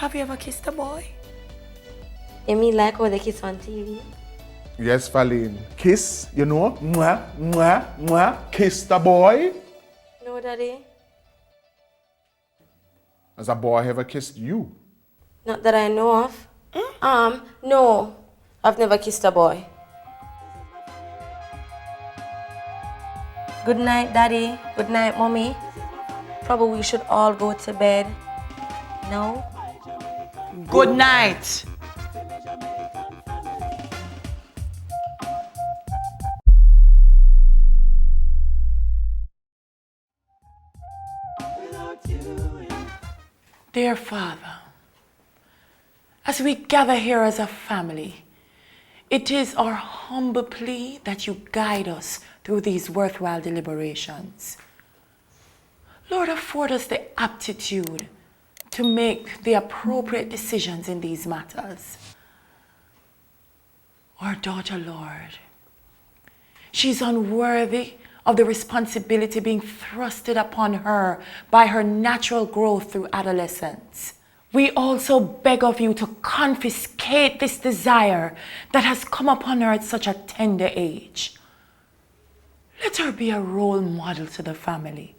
Have you ever kissed a boy? You mean like how they kiss on TV? Yes, Phaleen. Kiss, you know? Mwah, mwah, mwah. Kiss the boy. No, Daddy. Has a boy ever kissed you? Not that I know of. No. I've never kissed a boy. Good night, Daddy. Good night, Mommy. Probably we should all go to bed. No? Good night. Dear Father, as we gather here as a family, it is our humble plea that you guide us through these worthwhile deliberations. Lord, afford us the aptitude to make the appropriate decisions in these matters. Our daughter, Lord, she's unworthy of the responsibility being thrusted upon her by her natural growth through adolescence. We also beg of you to confiscate this desire that has come upon her at such a tender age. Let her be a role model to the family.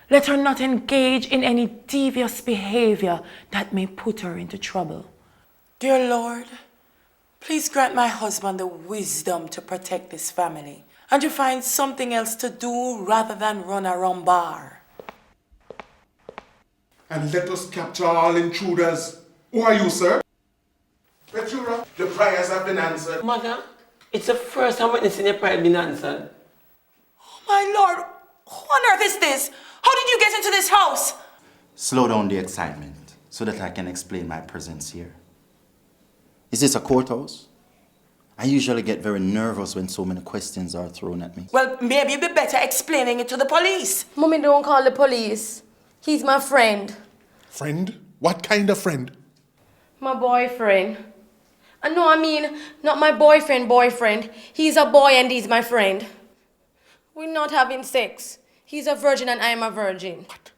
Let her not engage in any devious behavior that may put her into trouble. Dear Lord, please grant my husband the wisdom to protect this family and to find something else to do rather than run around bar. And let us capture all intruders. Who are you, sir? Petura, your prayers have been answered. Mother, it's the first time witnessing your prayer being answered. Oh my Lord, who on earth is this? How did you get into this house? Slow down the excitement so that I can explain my presence here. Is this a courthouse? I usually get very nervous when so many questions are thrown at me. Well, maybe you'd be better explaining it to the police. Mommy, don't call the police. He's my friend. Friend? What kind of friend? My boyfriend. No, I mean, not my boyfriend. He's a boy and he's my friend. We're not having sex. He's a virgin and I'm a virgin. What?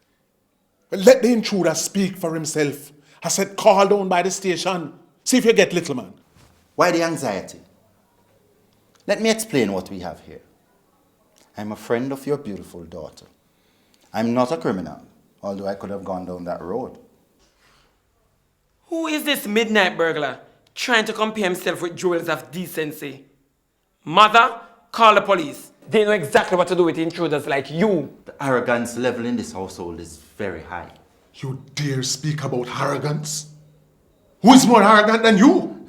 Well, let the intruder speak for himself. I said call down by the station. See if you get little man. Why the anxiety? Let me explain what we have here. I'm a friend of your beautiful daughter. I'm not a criminal, although I could have gone down that road. Who is this midnight burglar trying to compare himself with jewels of decency? Mother, call the police. They know exactly what to do with intruders like you. The arrogance level in this household is very high. You dare speak about arrogance? Who is more arrogant than you?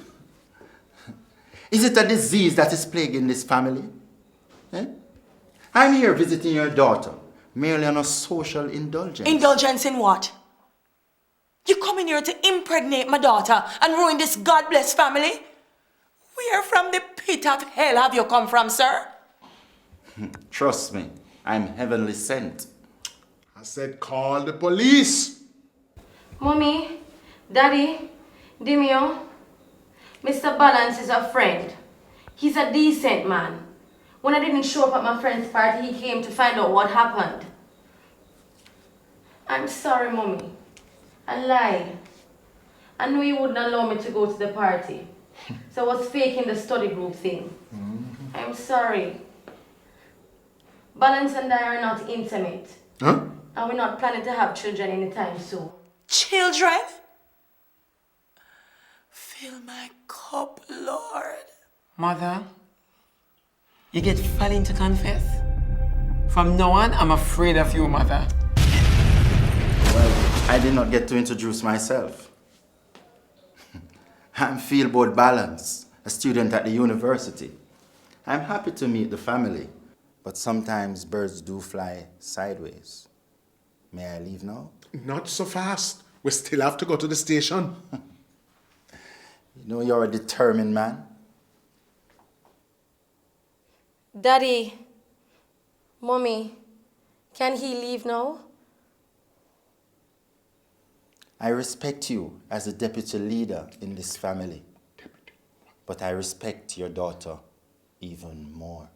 Is it a disease that is plaguing this family? Eh? I'm here visiting your daughter, merely on a social indulgence. Indulgence in what? You come in here to impregnate my daughter and ruin this God-blessed family? Where from the pit of hell have you come from, sir? Trust me, I'm heavenly sent. I said call the police. Mommy, Daddy, Demio, Mr. Balance is a friend. He's a decent man. When I didn't show up at my friend's party, he came to find out what happened. I'm sorry, Mommy. I lied. I knew you wouldn't allow me to go to the party. So I was faking the study group thing. I'm sorry. Balance and I are not intimate. Huh? And we're not planning to have children anytime soon. Children? Fill my cup, Lord. Mother, you get Phaleen to confess? From now on, I'm afraid of you, Mother. Well, I did not get to introduce myself. I'm Fieldboard Balance, a student at the university. I'm happy to meet the family, but sometimes birds do fly sideways. May I leave now? Not so fast. We still have to go to the station. You know you're a determined man. Daddy, Mommy, can he leave now? I respect you as a deputy leader in this family, but I respect your daughter even more.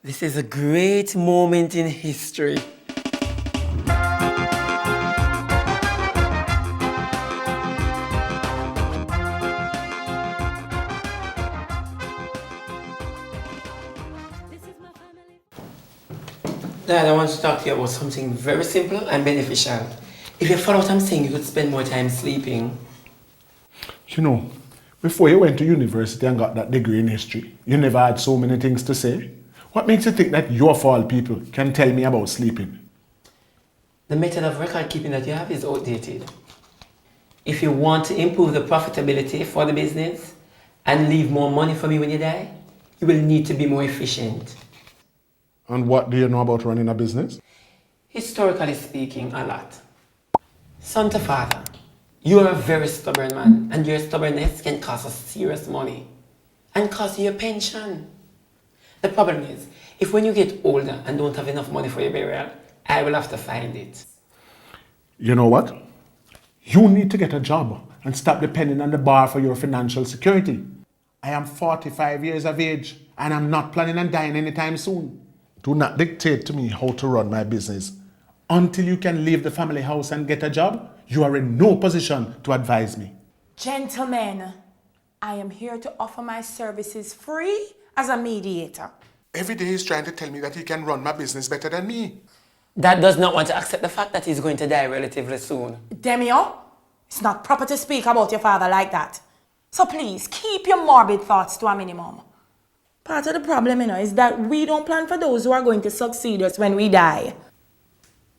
This is a great moment in history. Dad, I want to talk to you about something very simple and beneficial. If you follow what I'm saying, you could spend more time sleeping. You know, before you went to university and got that degree in history, you never had so many things to say. What makes you think that you of all people can tell me about sleeping? The method of record keeping that you have is outdated. If you want to improve the profitability for the business and leave more money for me when you die, you will need to be more efficient. And what do you know about running a business? Historically speaking, a lot. Son to father, you are a very stubborn man, and your stubbornness can cost us serious money and cost you your pension. The problem is, if when you get older and don't have enough money for your burial, I will have to find it. You know what? You need to get a job and stop depending on the bar for your financial security. I am 45 years of age and I'm not planning on dying anytime soon. Do not dictate to me how to run my business. Until you can leave the family house and get a job, you are in no position to advise me. Gentlemen, I am here to offer my services free as a mediator. Every day he's trying to tell me that he can run my business better than me. Dad does not want to accept the fact that he's going to die relatively soon. Demio, it's not proper to speak about your father like that. So please, keep your morbid thoughts to a minimum. Part of the problem, is that we don't plan for those who are going to succeed us when we die.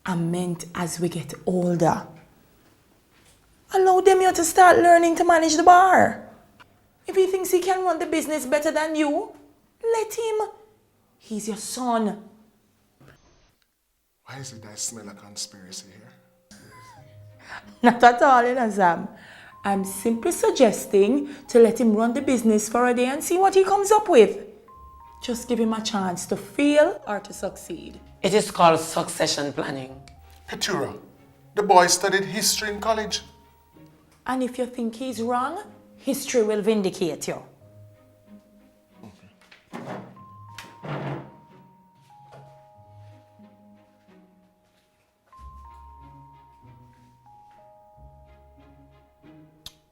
I meant as we get older. Allow Demio to start learning to manage the bar. If he thinks he can run the business better than you, let him. He's your son. Why is it I smell a conspiracy here? Not at all, Sam. I'm simply suggesting to let him run the business for a day and see what he comes up with. Just give him a chance to fail or to succeed. It is called succession planning. Petura, the boy studied history in college. And if you think he's wrong, history will vindicate you.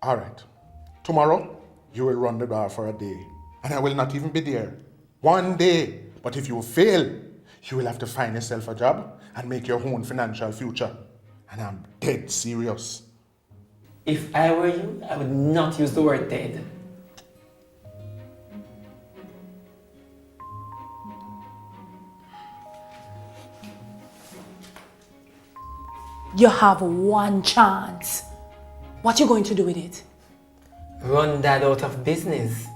All right. Tomorrow, you will run the bar for a day. And I will not even be there. One day. But if you fail, you will have to find yourself a job and make your own financial future. And I'm dead serious. If I were you, I would not use the word dead. You have one chance. What you going to do with it? Run Dad out of business.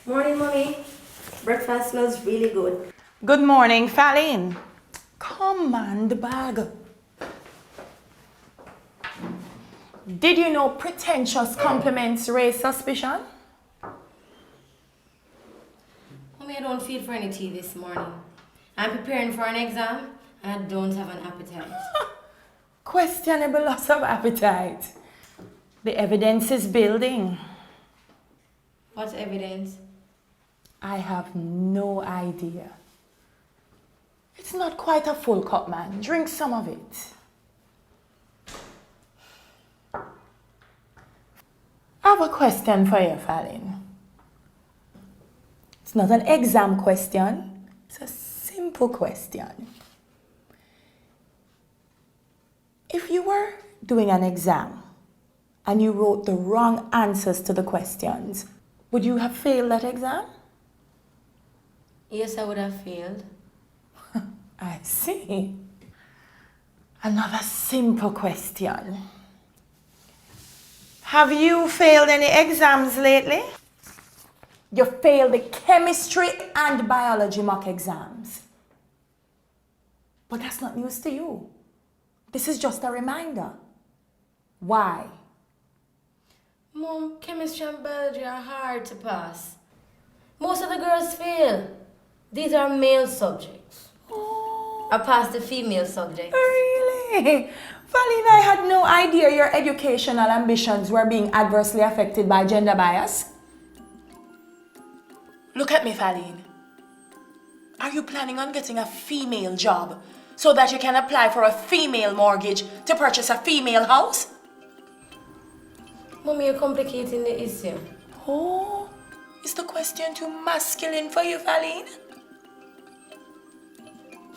Morning, Mommy. Breakfast smells really good. Good morning, Phaleen. Come on, the bag. Did you know pretentious compliments raise suspicion? Mommy, I don't feel for any tea this morning. I'm preparing for an exam and I don't have an appetite. Questionable loss of appetite. The evidence is building. What evidence? I have no idea. It's not quite a full cup, man. Drink some of it. I have a question for you, Phaleen. It's not an exam question. It's a simple question. If you were doing an exam and you wrote the wrong answers to the questions, would you have failed that exam? Yes, I would have failed. I see. Another simple question. Have you failed any exams lately? You failed the chemistry and biology mock exams. But that's not news to you. This is just a reminder. Why? Mom, chemistry and biology are hard to pass. Most of the girls fail. These are male subjects. Oh, I passed the female subject. Really? Phaleen, I had no idea your educational ambitions were being adversely affected by gender bias. Look at me, Phaleen. Are you planning on getting a female job so that you can apply for a female mortgage to purchase a female house? Mommy, you're complicating the issue. Oh, is the question too masculine for you, Phaleen?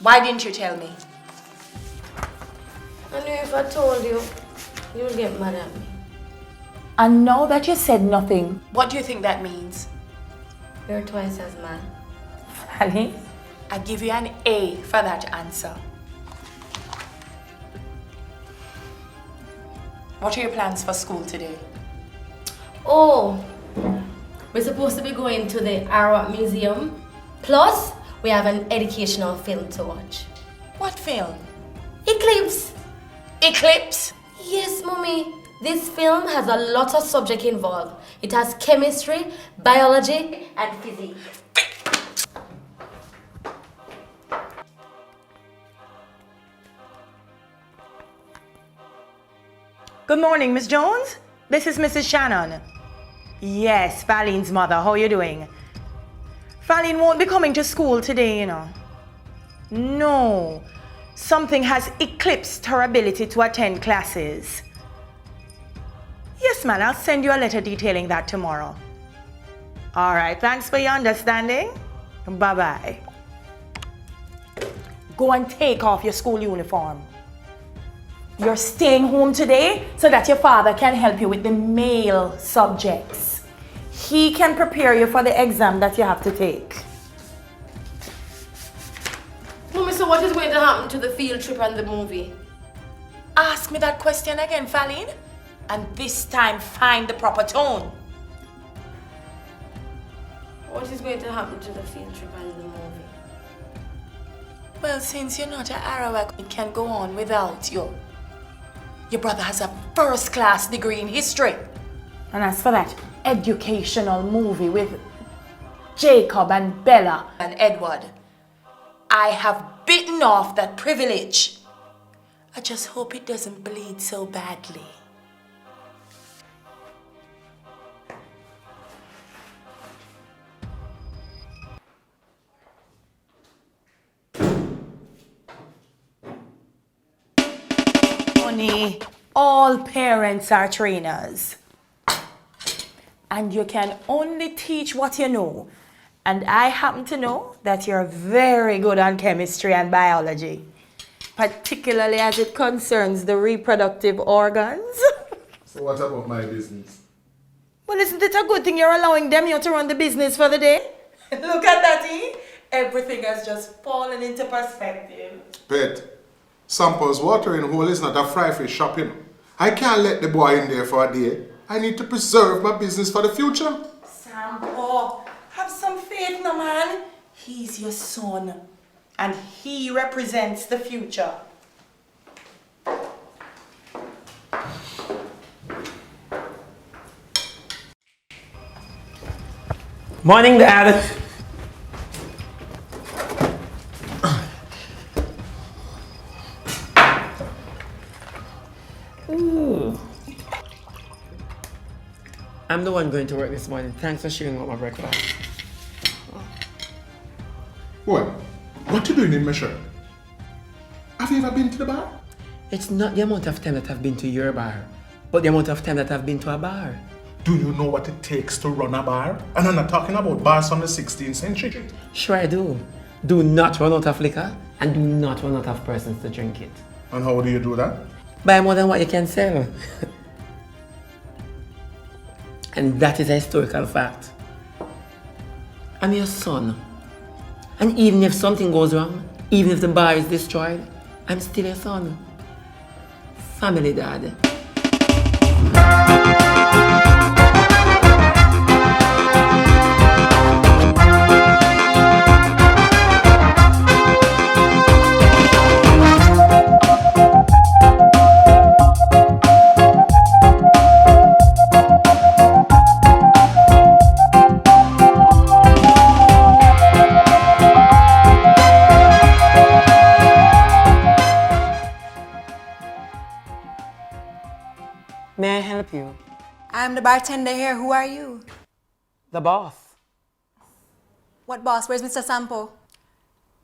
Why didn't you tell me? I knew if I told you, you'll get mad at me. And now that you said nothing, what do you think that means? You're twice as mad. Phaleen, I give you an A for that answer. What are your plans for school today? Oh, we're supposed to be going to the Arawak Museum. Plus, we have an educational film to watch. What film? Eclipse. Eclipse? Yes, Mommy. This film has a lot of subject involved. It has chemistry, biology, and physics. Good morning, Miss Jones. This is Mrs. Shannon. Yes, Phaleen's mother. How are you doing? Phaleen won't be coming to school today, you know. No. Something has eclipsed her ability to attend classes. Yes, man, I'll send you a letter detailing that tomorrow. All right, thanks for your understanding. Bye-bye. Go and take off your school uniform. You're staying home today so that your father can help you with the male subjects. He can prepare you for the exam that you have to take. Mommy, so what is going to happen to the field trip and the movie? Ask me that question again, Phaleen. And this time, find the proper tone. What is going to happen to the field trip and the movie? Well, since you're not an Arawak, it can go on without you. Your brother has a first-class degree in history. And as for that educational movie with Jacob and Bella and Edward, I have bitten off that privilege. I just hope it doesn't bleed so badly. Honey, all parents are trainers. And you can only teach what you know. And I happen to know that you're very good on chemistry and biology, particularly as it concerns the reproductive organs. So what about my business? Well, isn't it a good thing you're allowing Demio to run the business for the day? Look at that, E. Everything has just fallen into perspective. Pet, Sampo's watering hole is not a fry fish shop, you know. I can't let the boy in there for a day. I need to preserve my business for the future. Sampo, have some faith, no man. He's your son, and he represents the future. Morning, Dad. Ooh. I'm the one going to work this morning. Thanks for sharing out my breakfast. Boy, what you doing in my shirt? Have you ever been to the bar? It's not the amount of time that I've been to your bar, but the amount of time that I've been to a bar. Do you know what it takes to run a bar? And I'm not talking about bars from the 16th century. Sure I do. Do not run out of liquor and do not run out of persons to drink it. And how do you do that? Buy more than what you can sell. And that is a historical fact. I'm your son. And even if something goes wrong, even if the bar is destroyed, I'm still your son. Family, Dad. I'm the bartender here. Who are you? The boss. What boss? Where's Mr. Sampo?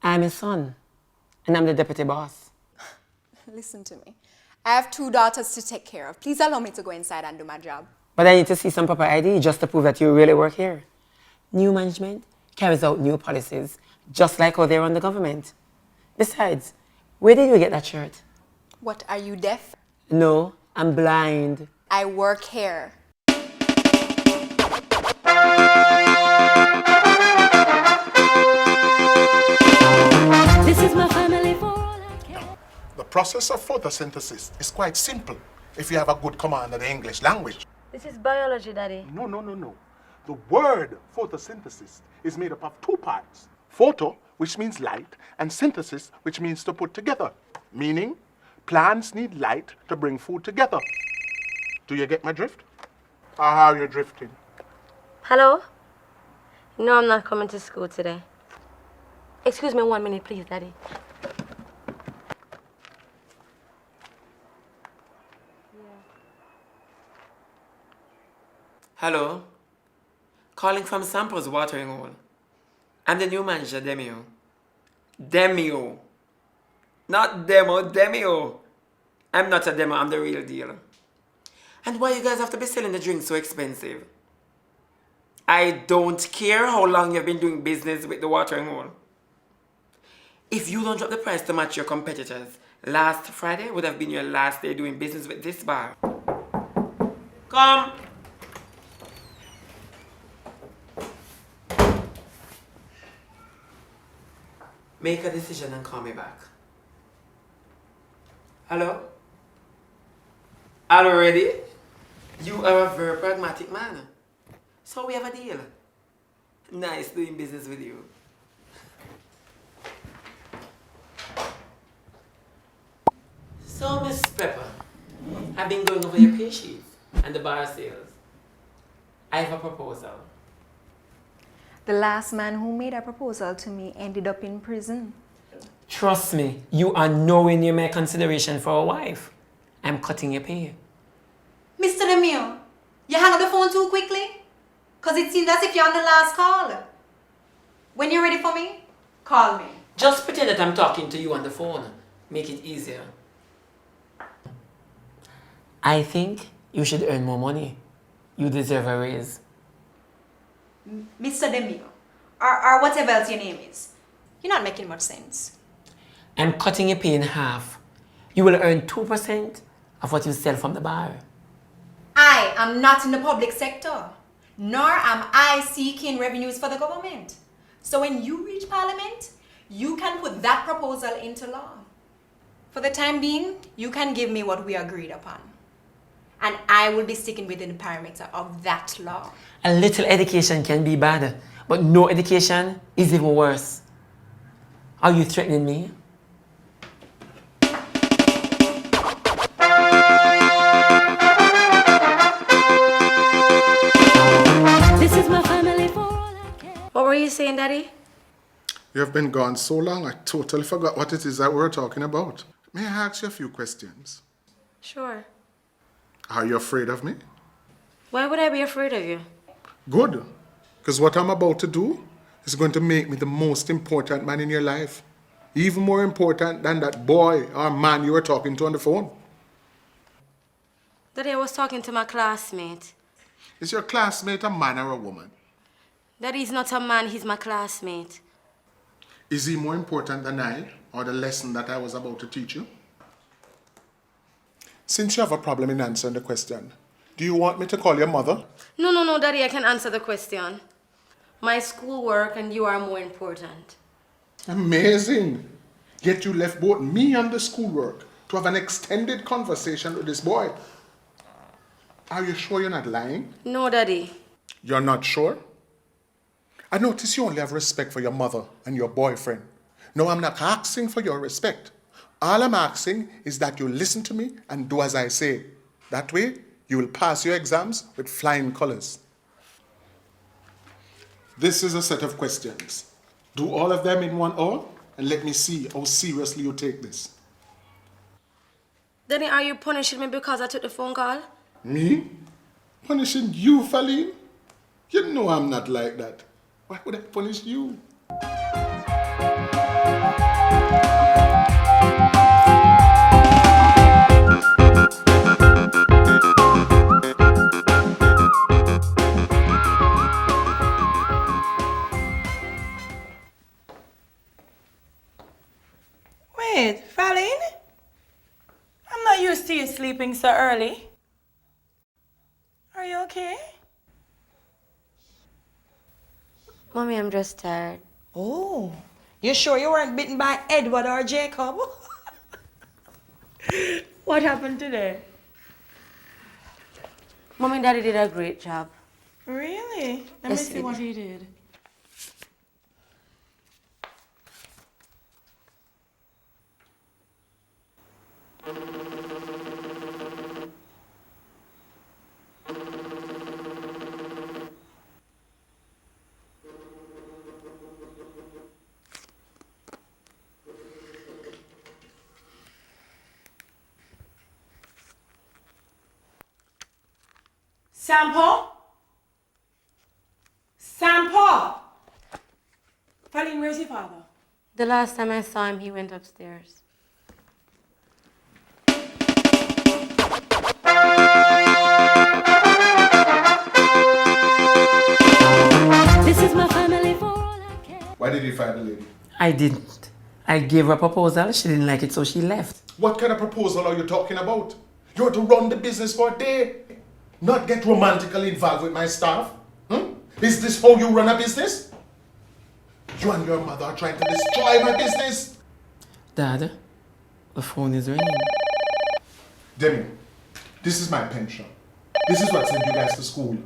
I'm his son, and I'm the deputy boss. Listen to me. I have 2 daughters to take care of. Please allow me to go inside and do my job. But I need to see some proper ID just to prove that you really work here. New management carries out new policies, just like how they run the government. Besides, where did you get that shirt? What, are you deaf? No, I'm blind. I work here. This is my family for all I care. The process of photosynthesis is quite simple if you have a good command of the English language. This is biology, Daddy. No. The word photosynthesis is made up of 2 parts. Photo, which means light, and synthesis, which means to put together. Meaning, plants need light to bring food together. Do you get my drift? Or how are you drifting? Hello? No, I'm not coming to school today. Excuse me 1 minute, please, Daddy. Hello? Calling from Sampo's watering hole. I'm the new manager, Demio. Demio. Not demo, Demio. I'm not a demo, I'm the real deal. And why you guys have to be selling the drinks so expensive? I don't care how long you've been doing business with the watering hole. If you don't drop the price to match your competitors, last Friday would have been your last day doing business with this bar. Come. Make a decision and call me back. Hello? Already? You are a very pragmatic man. So we have a deal. Nice doing business with you. So, Miss Peppa, I've been going over your pay sheets and the bar sales. I have a proposal. The last man who made a proposal to me ended up in prison. Trust me, you are nowhere near my consideration for a wife. I'm cutting your pay. Mr. Demio, you hang up the phone too quickly? Because it seems as if you're on the last call. When you're ready for me, call me. Just pretend that I'm talking to you on the phone. Make it easier. I think you should earn more money. You deserve a raise. Mr. Demio, or whatever else your name is. You're not making much sense. I'm cutting your pay in half. You will earn 2% of what you sell from the bar. I am not in the public sector, nor am I seeking revenues for the government. So when you reach Parliament, you can put that proposal into law. For the time being, you can give me what we agreed upon. And I will be sticking within the parameter of that law. A little education can be bad, but no education is even worse. Are you threatening me? This is my family for all I care. What were you saying, Daddy? You have been gone so long, I totally forgot what it is that we're talking about. May I ask you a few questions? Sure. Are you afraid of me? Why would I be afraid of you? Good. Because what I'm about to do is going to make me the most important man in your life. Even more important than that boy or man you were talking to on the phone. Daddy, I was talking to my classmate. Is your classmate a man or a woman? Daddy's not a man, he's my classmate. Is he more important than I or the lesson that I was about to teach you? Since you have a problem in answering the question, do you want me to call your mother? No, Daddy, I can answer the question. My schoolwork and you are more important. Amazing. Yet you left both me and the schoolwork to have an extended conversation with this boy. Are you sure you're not lying? No, Daddy. You're not sure? I notice you only have respect for your mother and your boyfriend. No, I'm not asking for your respect. All I'm asking is that you listen to me and do as I say. That way, you will pass your exams with flying colors. This is a set of questions. Do all of them in one hour and let me see how seriously you take this. Daddy, are you punishing me because I took the phone call? Me? Punishing you, Phaleen? You know I'm not like that. Why would I punish you? Wait, Phaleen? I'm not used to you sleeping so early. Are you okay? Mommy, I'm just tired. Oh, you sure you weren't bitten by Edward or Jacob? What happened today? Mommy and Daddy did a great job. Really? Let me Yes, see they what did. he did. Sampo? Sampo! Phaleen, where's your father? The last time I saw him, he went upstairs. This is my family for all I care. Why did you fire the lady? I didn't. I gave her a proposal, she didn't like it, so she left. What kind of proposal are you talking about? You're to run the business for a day, not get romantically involved with my staff. Is this how you run a business? You and your mother are trying to destroy my business. Dad, the phone is ringing. Demio, this is my pension. This is what sent you guys to school.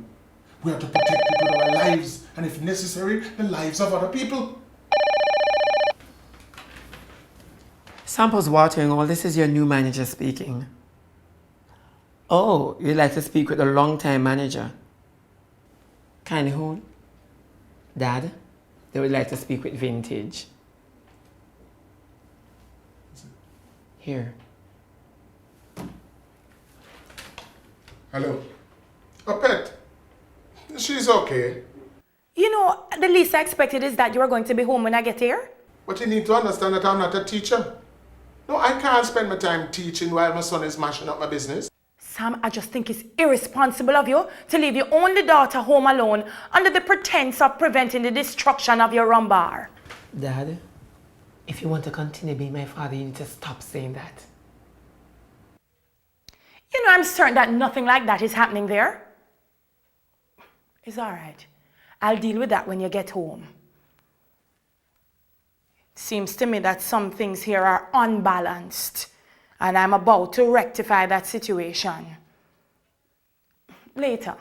We are to protect people with our lives, and if necessary, the lives of other people. Sampo's watering all. This is your new manager speaking. Oh, you'd like to speak with a long-time manager? Kind who? Dad, they would like to speak with Vintage. Here. Hello. A pet. She's okay. You know, the least I expected is that you were going to be home when I get here. But you need to understand that I'm not a teacher. No, I can't spend my time teaching while my son is mashing up my business. Sam, I just think it's irresponsible of you to leave your only daughter home alone under the pretense of preventing the destruction of your rum bar. Dad, if you want to continue being my father, you need to stop saying that. You know, I'm certain that nothing like that is happening there. It's all right. I'll deal with that when you get home. It seems to me that some things here are unbalanced, and I'm about to rectify that situation. Later.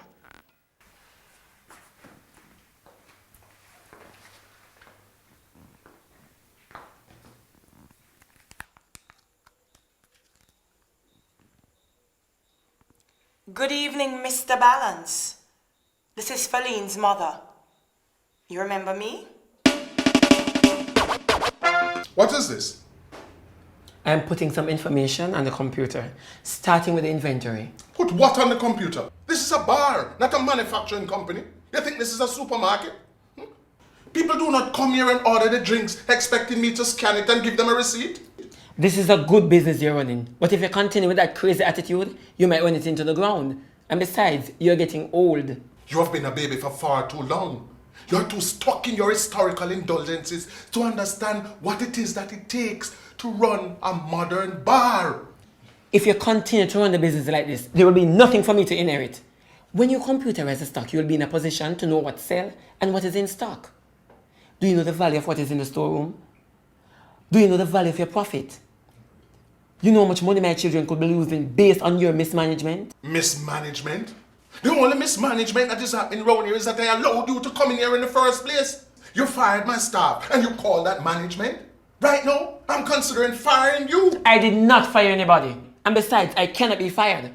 Good evening, Mr. Balance. This is Phaleen's mother. You remember me? What is this? I'm putting some information on the computer, starting with the inventory. Put what on the computer? This is a bar, not a manufacturing company. You think this is a supermarket? People do not come here and order the drinks expecting me to scan it and give them a receipt. This is a good business you're running, but if you continue with that crazy attitude, you might run it into the ground. And besides, you're getting old. You have been a baby for far too long. You're too stuck in your historical indulgences to understand what it is that it takes to run a modern bar. If you continue to run the business like this, there will be nothing for me to inherit. When you computerize the stock, you will be in a position to know what sell and what is in stock. Do you know the value of what is in the storeroom? Do you know the value of your profit? You know how much money my children could be losing based on your mismanagement? Mismanagement? The only mismanagement that is happening around here is that I allowed you to come in here in the first place. You fired my staff and you call that management? Right now, I'm considering firing you. I did not fire anybody. And besides, I cannot be fired.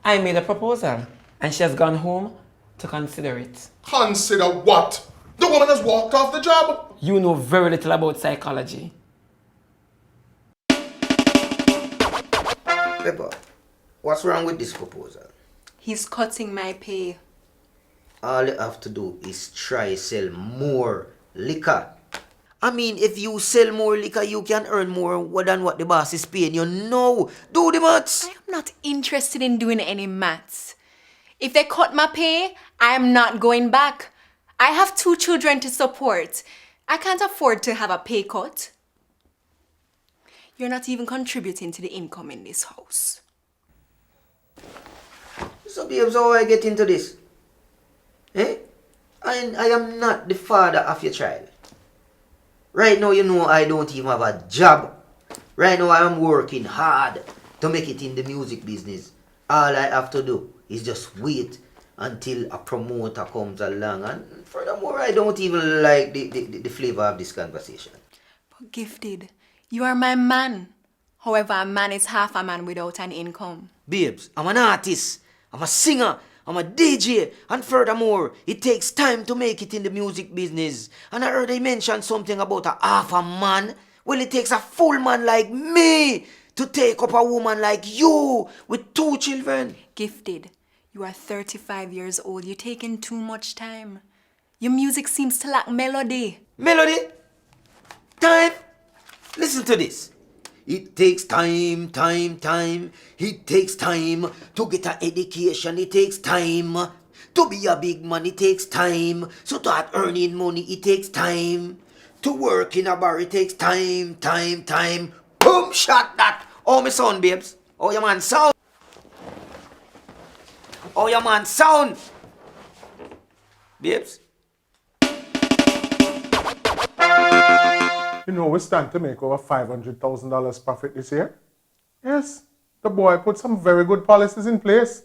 I made a proposal and she has gone home to consider it. Consider what? The woman has walked off the job. You know very little about psychology. Peppa, what's wrong with this proposal? He's cutting my pay. All you have to do is try sell more liquor. I mean, if you sell more liquor, you can earn more than what the boss is paying you. No, do the maths. I am not interested in doing any maths. If they cut my pay, I am not going back. I have 2 children to support. I can't afford to have a pay cut. You're not even contributing to the income in this house. So, babes, how I get into this? Eh? I am not the father of your child. Right now, you know I don't even have a job. Right now, I am working hard to make it in the music business. All I have to do is just wait until a promoter comes along. And furthermore, I don't even like the flavor of this conversation. But Gifted, you are my man. However, a man is half a man without an income. Babes, I'm an artist. I'm a singer. I'm a DJ. And furthermore, it takes time to make it in the music business. And I heard they mentioned something about a half a man. Well, it takes a full man like me to take up a woman like you with 2 children. Gifted, you are 35 years old. You're taking too much time. Your music seems to lack melody. Melody? Time? Listen to this. It takes time. It takes time to get an education. It takes time to be a big man. It takes time. So to start earning money, it takes time. To work in a bar, it takes time. Boom, shot that. Oh, my son, babes. Oh, your man sound. Oh, your man sound. Babes. You know, we stand to make over $500,000 profit this year. Yes, the boy put some very good policies in place.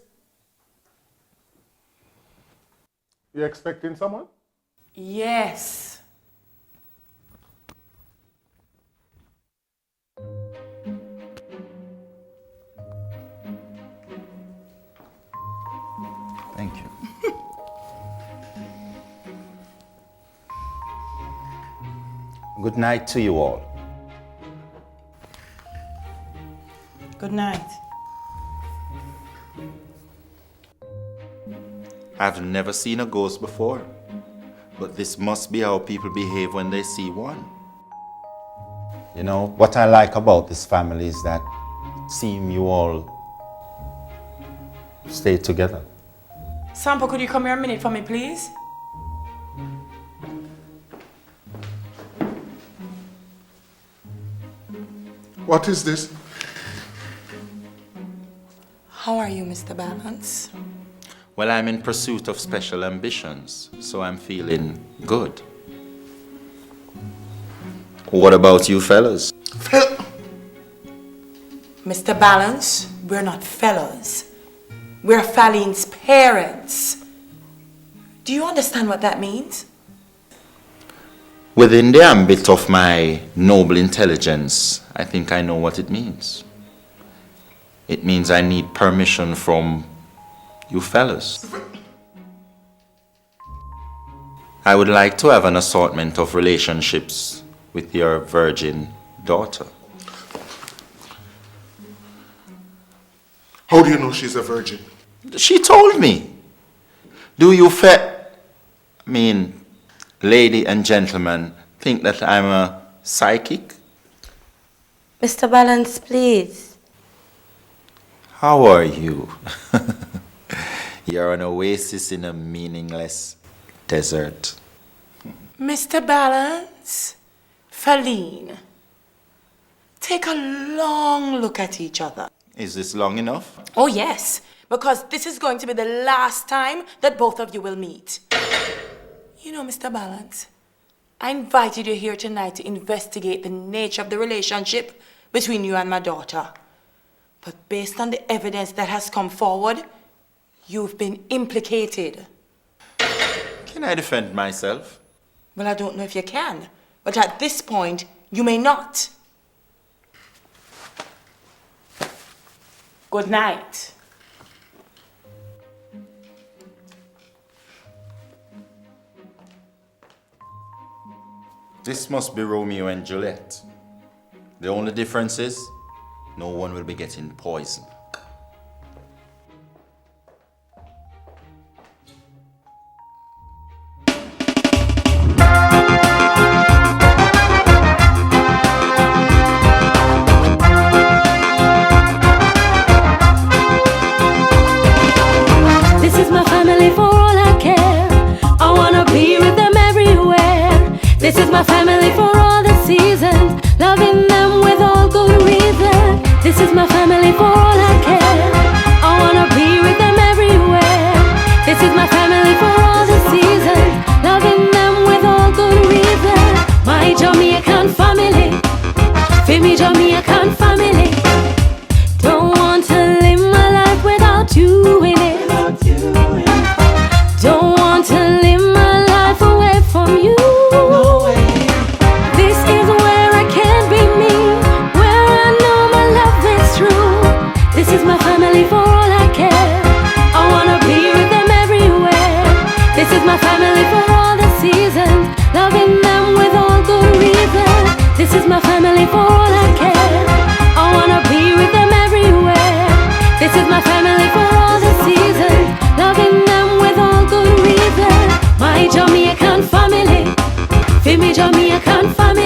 You expecting someone? Yes. Thank you. Good night to you all. Good night. I've never seen a ghost before, but this must be how people behave when they see one. You know, what I like about this family is that seeing you all stay together. Sampo, could you come here a minute for me, please? What is this? How are you, Mr. Balance? Well, I'm in pursuit of special ambitions, so I'm feeling good. What about you fellas? Mr. Balance, we're not fellas. We're Phaleen's parents. Do you understand what that means? Within the ambit of my noble intelligence, I think I know what it means. It means I need permission from you fellas. I would like to have an assortment of relationships with your virgin daughter. How do you know she's a virgin? She told me. Do you lady and gentlemen, think that I'm a psychic? Mr. Balance, please. How are you? You're an oasis in a meaningless desert. Mr. Balance, Phaleen, take a long look at each other. Is this long enough? Oh yes, because this is going to be the last time that both of you will meet. You know, Mr. Balance, I invited you here tonight to investigate the nature of the relationship between you and my daughter. But based on the evidence that has come forward, you've been implicated. Can I defend myself? Well, I don't know if you can, but at this point, you may not. Good night. This must be Romeo and Juliet. The only difference is, no one will be getting poisoned. This is my family for all the seasons, loving them with all good reason. This is my family for all I care. I wanna be with them everywhere. This is my family for all the seasons, loving them with all good reason. My Jamaican family, feel me Jamaican family. Don't want to live my life without you in it. Don't want to live my life away from you. This is where I can be me, where I know my love is true. This is my family for all I care. I wanna be with them everywhere. This is my family for all the seasons, loving them with all good reason. This is my family for all I care. I wanna be with them everywhere. This is my family for all the seasons, loving them with all good reason. My Jamaican family, feel me Jamaican family.